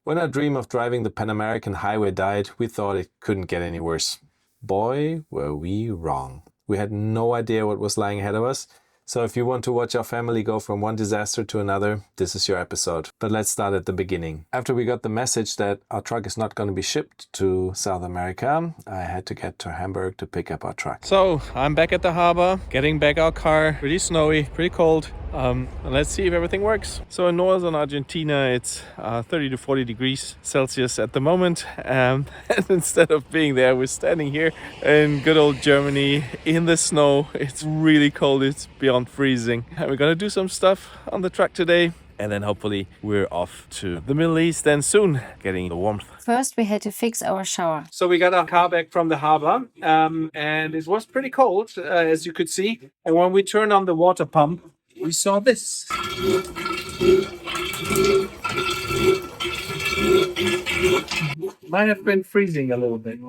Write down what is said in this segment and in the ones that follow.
When our dream of driving the Pan American Highway died, we thought it couldn't get any worse. Boy, were we wrong. We had no idea what was lying ahead of us. So if you want to watch our family go from one disaster to another, this is your episode. But let's start at the beginning. After we got the message that our truck is not going to be shipped to South America, I had to get to Hamburg to pick up our truck. So I'm back at the harbor, getting back our car. Pretty snowy, pretty cold. And let's see if everything works. So in northern Argentina, it's 30 to 40 degrees Celsius at the moment. And instead of being there, we're standing here in good old Germany in the snow. It's really cold. It's beyond freezing. And we're gonna do some stuff on the truck today. And then hopefully we're off to the Middle East and soon getting the warmth. First, we had to fix our shower. So we got our car back from the harbor and it was pretty cold, as you could see. And when we turned on the water pump, we saw this. Might have been freezing a little bit.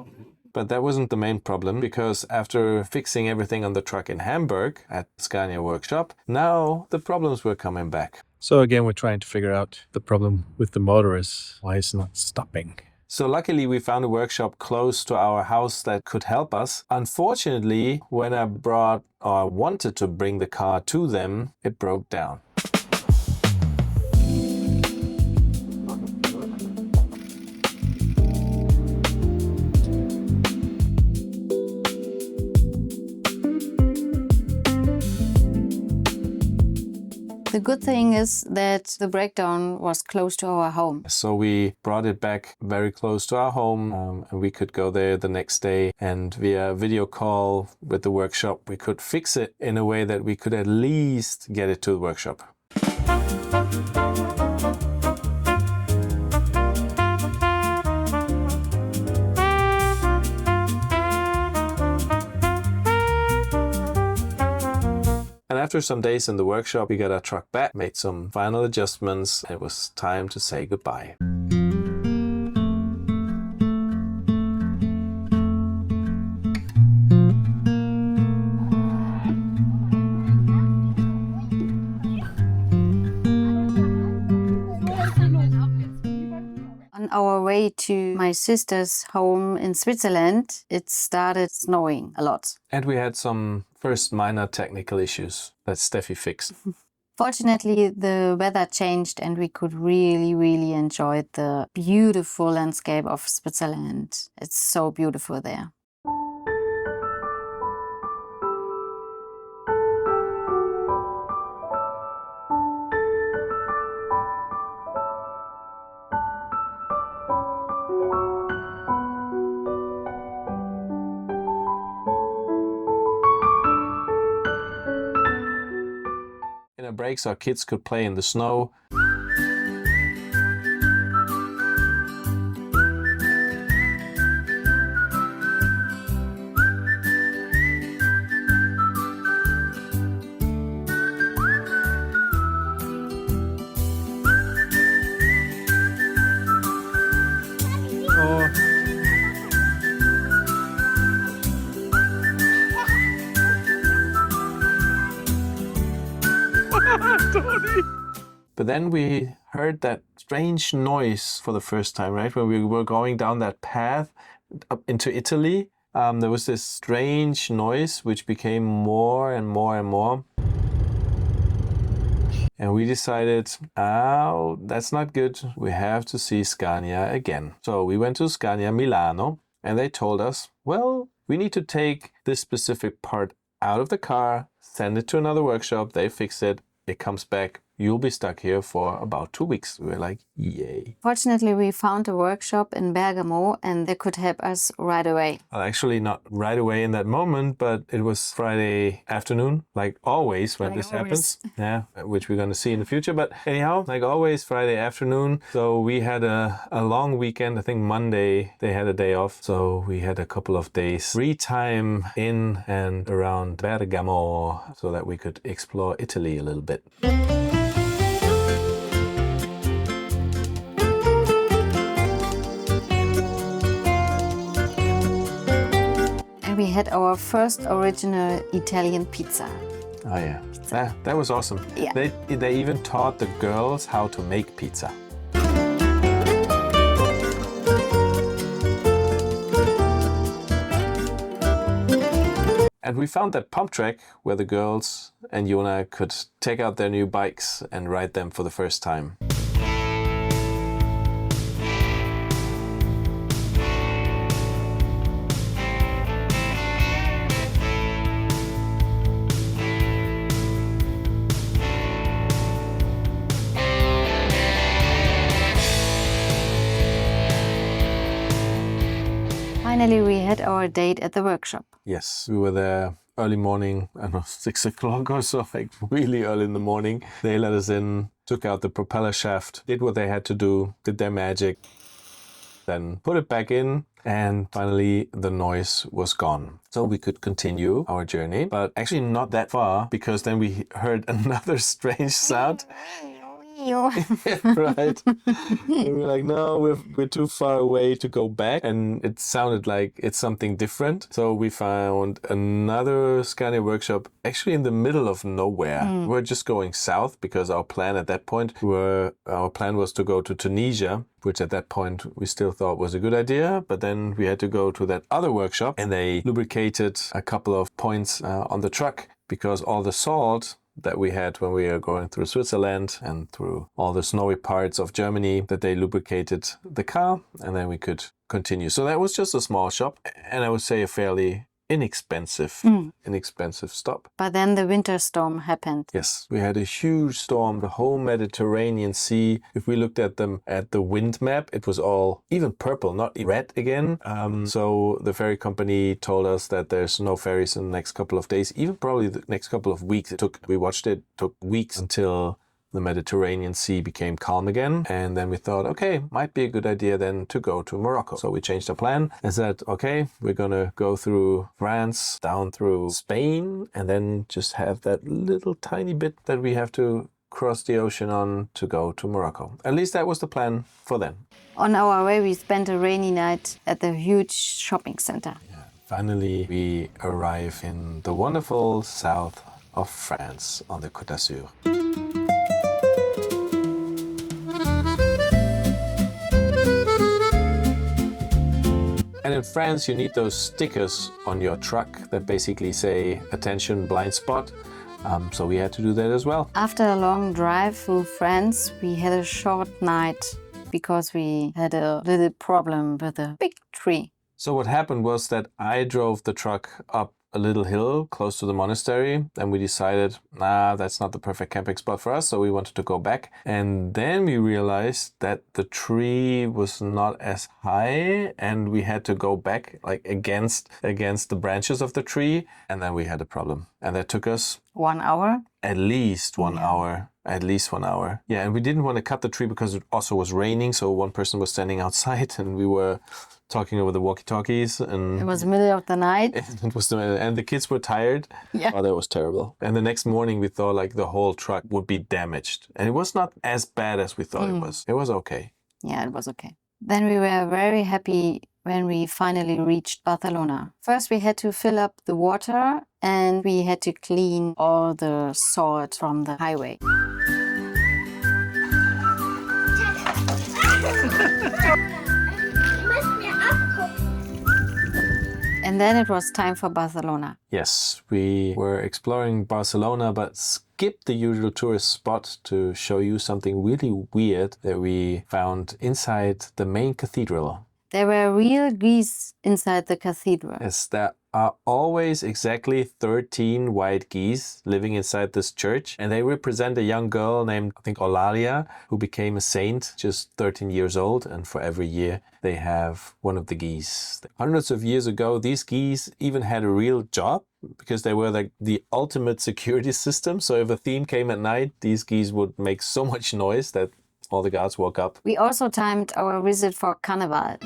But that wasn't the main problem, because after fixing everything on the truck in Hamburg at Scania workshop, now the problems were coming back. So again, we're trying to figure out the problem with the motor is why it's not stopping. So luckily we found a workshop close to our house that could help us. Unfortunately, when I wanted to bring the car to them, it broke down. The good thing is that the breakdown was close to our home. So we brought it back very close to our home and we could go there the next day, and via video call with the workshop we could fix it in a way that we could at least get it to the workshop. And after some days in the workshop, we got our truck back, made some final adjustments, and it was time to say goodbye. On our way to my sister's home in Switzerland, it started snowing a lot. And we had some first minor technical issues that Steffi fixed. Fortunately, the weather changed and we could really enjoy the beautiful landscape of Switzerland. It's so beautiful there. In our breaks, our kids could play in the snow. But then we heard that strange noise for the first time, right? When we were going down that path up into Italy, there was this strange noise which became more and more and more. And we decided, oh, that's not good. We have to see Scania again. So we went to Scania Milano and they told us, well, we need to take this specific part out of the car, send it to another workshop, they fix it, it comes back. You'll be stuck here for about 2 weeks. We were like, yay. Fortunately, we found a workshop in Bergamo and they could help us right away. Well, actually not right away in that moment, but it was Friday afternoon, like always when this happens. Yeah, which we're going to see in the future. But anyhow, like always, Friday afternoon. So we had a long weekend. I think Monday they had a day off. So we had a couple of days free time in and around Bergamo so that we could explore Italy a little bit. We had our first original Italian pizza. Oh yeah, that was awesome. Yeah. They even taught the girls how to make pizza. And we found that pump track where the girls and Jona could take out their new bikes and ride them for the first time. Finally, we had our date at the workshop. Yes, we were there early morning, I don't know, 6 o'clock or so, like really early in the morning. They let us in, took out the propeller shaft, did what they had to do, did their magic, then put it back in, and finally the noise was gone. So we could continue our journey, but actually not that far, because then we heard another strange sound. Right. We were like, no, we're too far away to go back. And it sounded like it's something different. So we found another Scania workshop actually in the middle of nowhere. We're just going south because our plan at that point was to go to Tunisia, which at that point we still thought was a good idea. But then we had to go to that other workshop and they lubricated a couple of points on the truck because all the salt that we had when we were going through Switzerland and through all the snowy parts of Germany, that they lubricated the car and then we could continue. So that was just a small shop and I would say a fairly inexpensive stop. But then the winter storm happened. Yes, we had a huge storm, the whole Mediterranean Sea. If we looked at the wind map, it was all even purple, not red again. So the ferry company told us that there's no ferries in the next couple of days, even probably the next couple of weeks. We watched it, took weeks until the Mediterranean Sea became calm again. And then we thought, okay, might be a good idea then to go to Morocco. So we changed our plan and said, okay, we're going to go through France, down through Spain, and then just have that little tiny bit that we have to cross the ocean on to go to Morocco. At least that was the plan for then. On our way, we spent a rainy night at the huge shopping center. Yeah. Finally, we arrive in the wonderful south of France on the Côte d'Azur. And in France, you need those stickers on your truck that basically say, attention, blind spot. So we had to do that as well. After a long drive through France, we had a short night because we had a little problem with a big tree. So what happened was that I drove the truck up a little hill close to the monastery, and we decided, that's not the perfect camping spot for us, so we wanted to go back. And then we realized that the tree was not as high and we had to go back like against the branches of the tree, and then we had a problem. And that took us 1 hour? At least 1 hour. At least 1 hour. Yeah, and we didn't want to cut the tree because it also was raining, so one person was standing outside and we were talking over the walkie-talkies, and it was the middle of the night. And the kids were tired. Yeah. Oh, that was terrible. And the next morning we thought like the whole truck would be damaged, and it was not as bad as we thought it was. It was okay. Yeah, it was okay. Then we were very happy when we finally reached Barcelona. First, we had to fill up the water and we had to clean all the salt from the highway. And then it was time for Barcelona. Yes, we were exploring Barcelona, but skipped the usual tourist spot to show you something really weird that we found inside the main cathedral. There were real geese inside the cathedral. Yes, there are always exactly 13 white geese living inside this church, and they represent a young girl named, I think, Eulalia, who became a saint just 13 years old, and for every year they have one of the geese. Hundreds of years ago, these geese even had a real job because they were like the ultimate security system. So if a thief came at night, these geese would make so much noise that all the guards woke up. We also timed our visit for Carnival.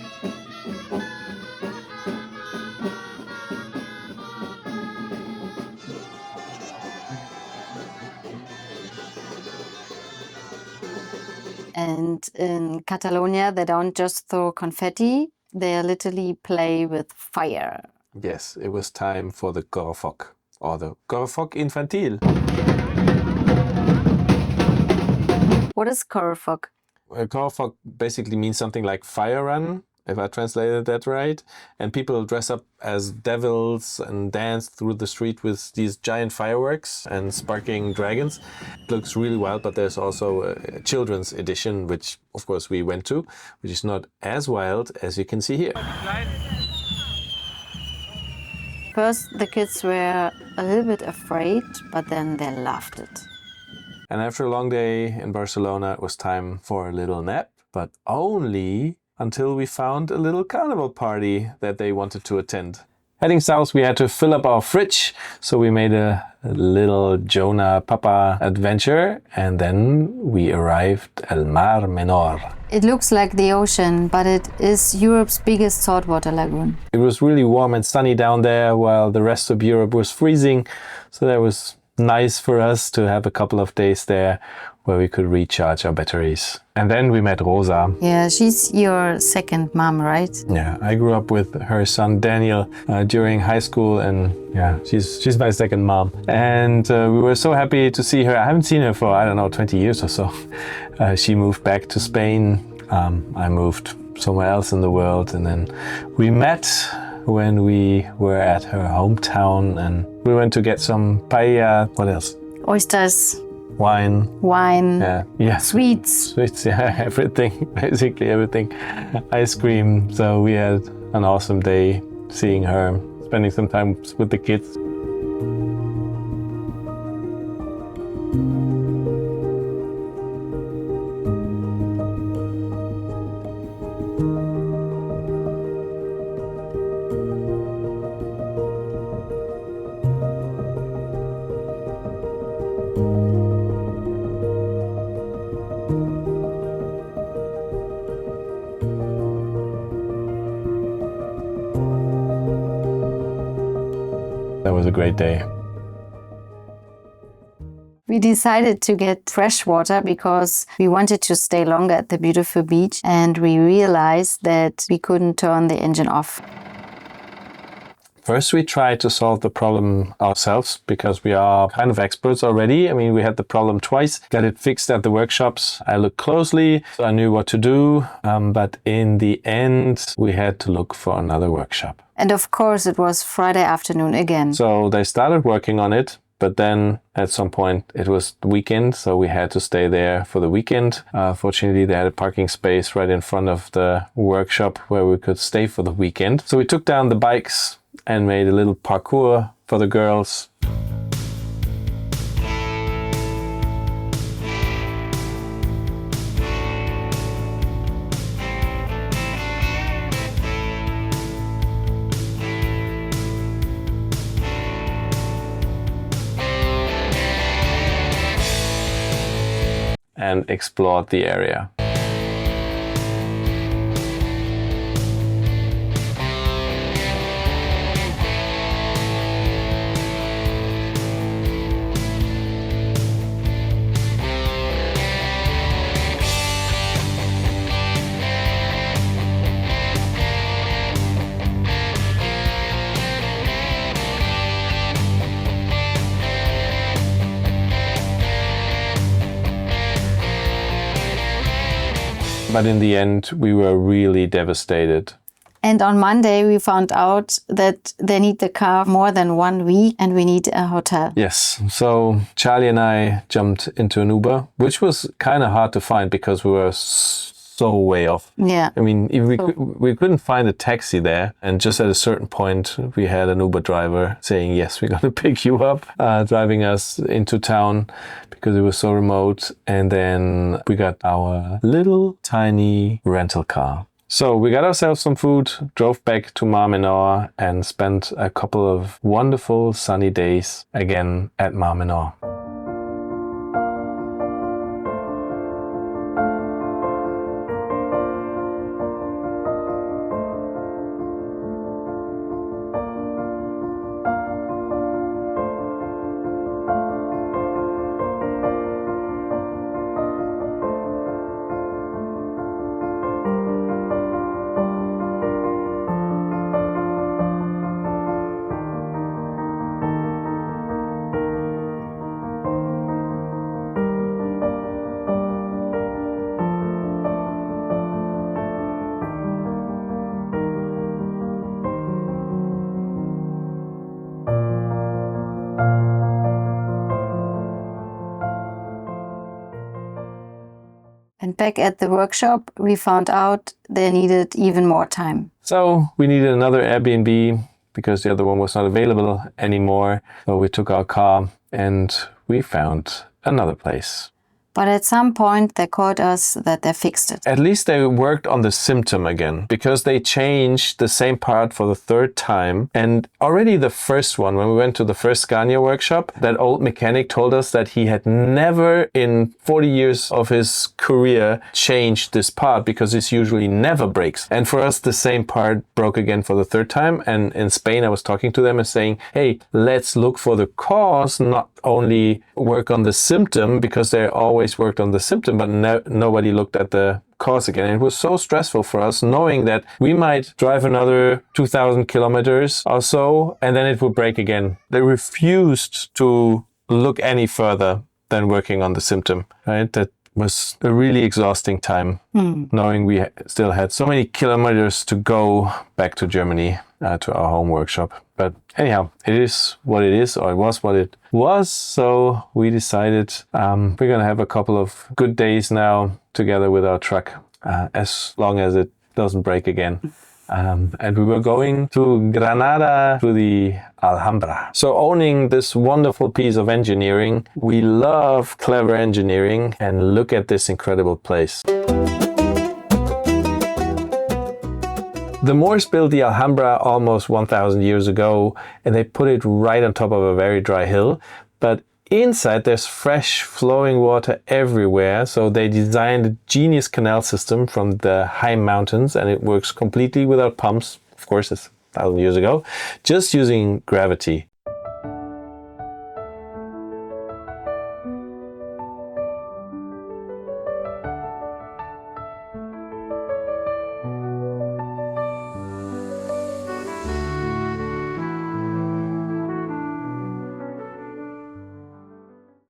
And in Catalonia, they don't just throw confetti, they literally play with fire. Yes, it was time for the correfoc, or the correfoc infantil. What is correfoc? Correfoc basically means something like fire run, if I translated that right. And people dress up as devils and dance through the street with these giant fireworks and sparking dragons. It looks really wild, but there's also a children's edition, which of course we went to, which is not as wild as you can see here. First, the kids were a little bit afraid, but then they loved it. And after a long day in Barcelona, it was time for a little nap, but only until we found a little carnival party that they wanted to attend. Heading south, we had to fill up our fridge, so we made a little Jonah Papa adventure, and then we arrived at Mar Menor. It looks like the ocean, but it is Europe's biggest saltwater lagoon. It was really warm and sunny down there, while the rest of Europe was freezing, so that was nice for us to have a couple of days there where we could recharge our batteries. And then we met Rosa. Yeah, she's your second mom, right? Yeah, I grew up with her son Daniel during high school, and yeah, she's my second mom. And we were so happy to see her. I haven't seen her for, I don't know, 20 years or so. She moved back to Spain. I moved somewhere else in the world, and then we met when we were at her hometown, and we went to get some paella. What else? Oysters. Wine. Yeah. Sweets. Yeah, everything, basically everything. Ice cream. So we had an awesome day seeing her, spending some time with the kids. That was a great day. We decided to get fresh water because we wanted to stay longer at the beautiful beach, and we realized that we couldn't turn the engine off. First, we tried to solve the problem ourselves because we are kind of experts already. I mean, we had the problem twice, got it fixed at the workshops. I looked closely, so I knew what to do. But in the end, we had to look for another workshop. And of course, it was Friday afternoon again. So they started working on it. But then at some point it was the weekend, so we had to stay there for the weekend. Fortunately, they had a parking space right in front of the workshop where we could stay for the weekend. So we took down the bikes and made a little parkour for the girls. And explored the area. But in the end, we were really devastated. And on Monday, we found out that they need the car more than 1 week and we need a hotel. Yes. So Charlie and I jumped into an Uber, which was kind of hard to find because we were so way off. Yeah. I mean, we couldn't find a taxi there. And just at a certain point, we had an Uber driver saying, yes, we're going to pick you up, driving us into town because it was so remote. And then we got our little tiny rental car. So we got ourselves some food, drove back to Mar Menor and spent a couple of wonderful sunny days again at Mar Menor. back at the workshop, we found out they needed even more time. So we needed another Airbnb because the other one was not available anymore. So we took our car and we found another place. But at some point, they called us that they fixed it. At least they worked on the symptom again, because they changed the same part for the third time. And already the first one, when we went to the first Scania workshop, that old mechanic told us that he had never in 40 years of his career changed this part, because it usually never breaks. And for us, the same part broke again for the third time. And in Spain, I was talking to them and saying, hey, let's look for the cause, not only work on the symptom, because they always worked on the symptom, but nobody looked at the cause again. And it was so stressful for us, knowing that we might drive another 2,000 kilometers or so, and then it would break again. They refused to look any further than working on the symptom, right? That was a really exhausting time, knowing we still had so many kilometers to go back to Germany, to our home workshop. But anyhow, it is what it is, or it was what it was. So we decided we're going to have a couple of good days now together with our truck, as long as it doesn't break again. And we were going to Granada, to the Alhambra. So owning this wonderful piece of engineering, we love clever engineering, and look at this incredible place. The Moors built the Alhambra almost 1,000 years ago, and they put it right on top of a very dry hill. But inside there's fresh flowing water everywhere, so they designed a genius canal system from the high mountains, and it works completely without pumps. Of course, it's 1,000 years ago, just using gravity.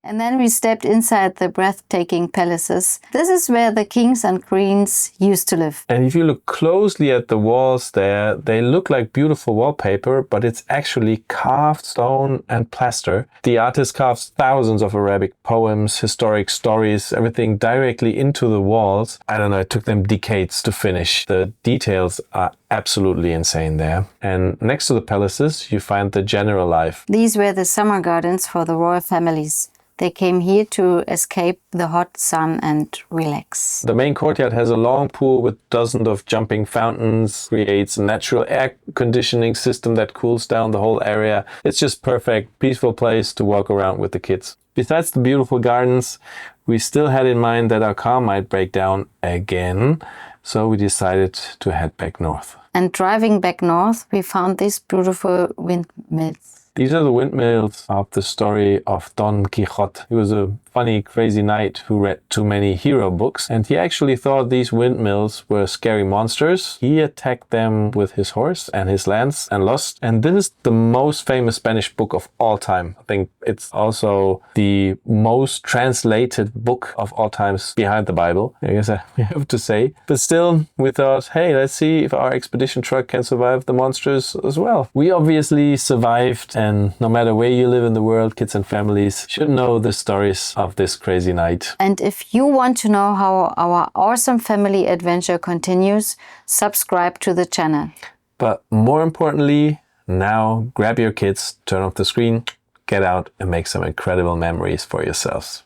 And then we stepped inside the breathtaking palaces. This is where the kings and queens used to live. And if you look closely at the walls there, they look like beautiful wallpaper, but it's actually carved stone and plaster. The artist carves thousands of Arabic poems, historic stories, everything directly into the walls. I don't know, it took them decades to finish. The details are absolutely insane there. And next to the palaces, you find the general life. These were the summer gardens for the royal families. They came here to escape the hot sun and relax. The main courtyard has a long pool with dozens of jumping fountains, creates a natural air conditioning system that cools down the whole area. It's just perfect, peaceful place to walk around with the kids. Besides the beautiful gardens, we still had in mind that our car might break down again, so we decided to head back north. And driving back north, we found these beautiful windmills. These are the windmills of the story of Don Quixote. He was a funny, crazy knight who read too many hero books, and he actually thought these windmills were scary monsters. He attacked them with his horse and his lance and lost. And this is the most famous Spanish book of all time. I think it's also the most translated book of all times behind the Bible, I guess I have to say. But still, we thought, hey, let's see if our expedition truck can survive the monsters as well. We obviously survived, and no matter where you live in the world, kids and families should know the stories of this crazy night. And if you want to know how our awesome family adventure continues, subscribe to the channel. But more importantly, now grab your kids, turn off the screen, get out and make some incredible memories for yourselves.